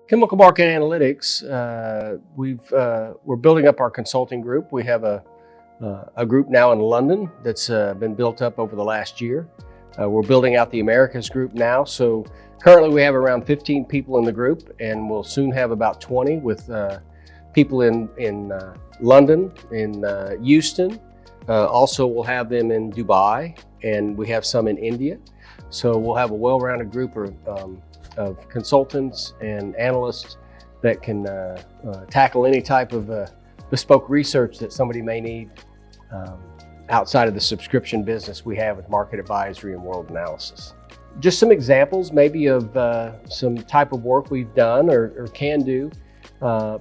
Chemical market analytics, we're building up our consulting group. We have a group now in London that's been built up over the last year. We're building out the Americas group now. So currently we have around 15 people in the group, and we'll soon have about 20 with people in London, in Houston. Also we'll have them in Dubai, and we have some in India. So we'll have a well-rounded group of consultants and analysts that can tackle any type of bespoke research that somebody may need outside of the subscription business we have with market advisory and world analysis. Just some examples maybe of some type of work we've done or can do.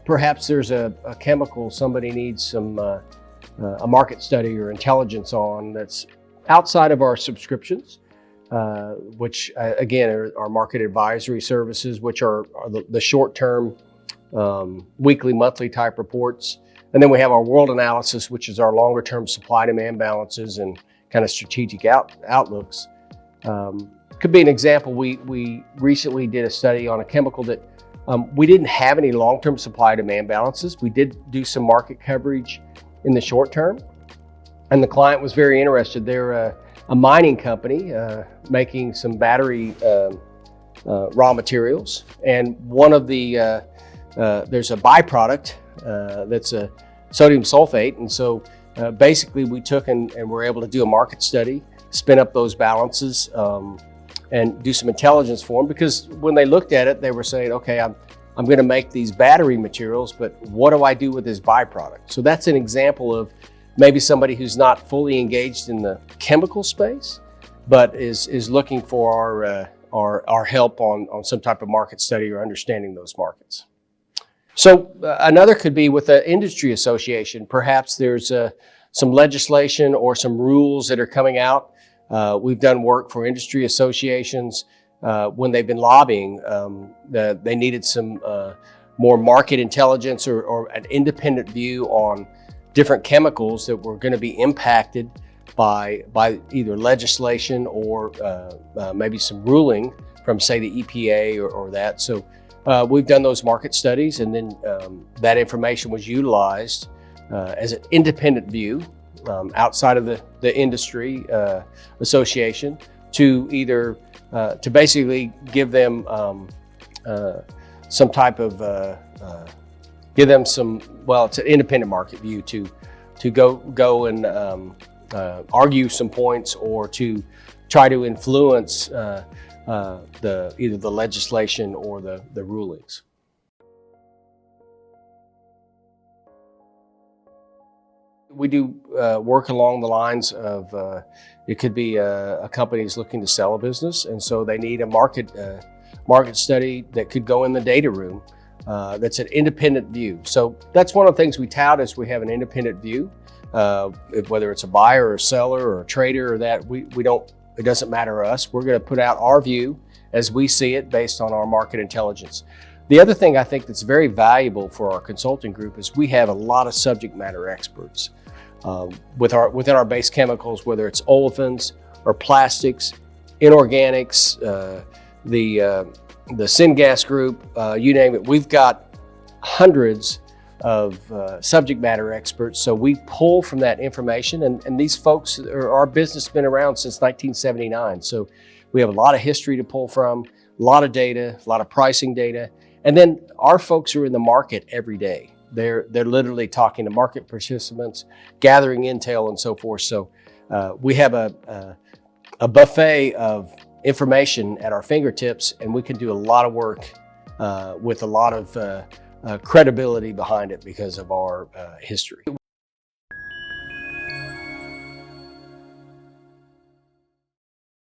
Perhaps there's a chemical somebody needs some a market study or intelligence on that's outside of our subscriptions. Which again are market advisory services, which are the short-term, weekly, monthly type reports. And then we have our world analysis, which is our longer-term supply-demand balances and kind of strategic outlooks. Could be an example. We recently did a study on a chemical that we didn't have any long-term supply-demand balances. We did do some market coverage in the short term, and the client was very interested. They're a mining company making some battery raw materials, and one of the there's a byproduct that's a sodium sulfate, and so basically we took and were able to do a market study, spin up those balances, and do some intelligence for them, because when they looked at it, they were saying, okay, I'm going to make these battery materials, but what do I do with this byproduct? So that's an example of maybe somebody who's not fully engaged in the chemical space, but is looking for our help on some type of market study or understanding those markets. So another could be with an industry association. Perhaps there's some legislation or some rules that are coming out. We've done work for industry associations when they've been lobbying. They needed some more market intelligence or an independent view on different chemicals that were going to be impacted by either legislation or maybe some ruling from, say, the EPA or that. So we've done those market studies, and then that information was utilized as an independent view outside of the industry association to either to basically give them some type of give them some, well, it's an independent market view to go and argue some points or to try to influence either the legislation or the rulings. We do work along the lines of it could be a company is looking to sell a business, and so they need a market study that could go in the data room. That's an independent view. So that's one of the things we tout, is we have an independent view. Whether it's a buyer or a seller or a trader or that, it doesn't matter to us. We're going to put out our view as we see it based on our market intelligence. The other thing I think that's very valuable for our consulting group is we have a lot of subject matter experts within our base chemicals, whether it's olefins or plastics, inorganics, the syngas group, you name it. We've got hundreds of subject matter experts. So we pull from that information, and these folks, our business has been around since 1979. So we have a lot of history to pull from, a lot of data, a lot of pricing data. And then our folks are in the market every day. They're literally talking to market participants, gathering intel and so forth. So we have a buffet of information at our fingertips, and we can do a lot of work with a lot of credibility behind it because of our history.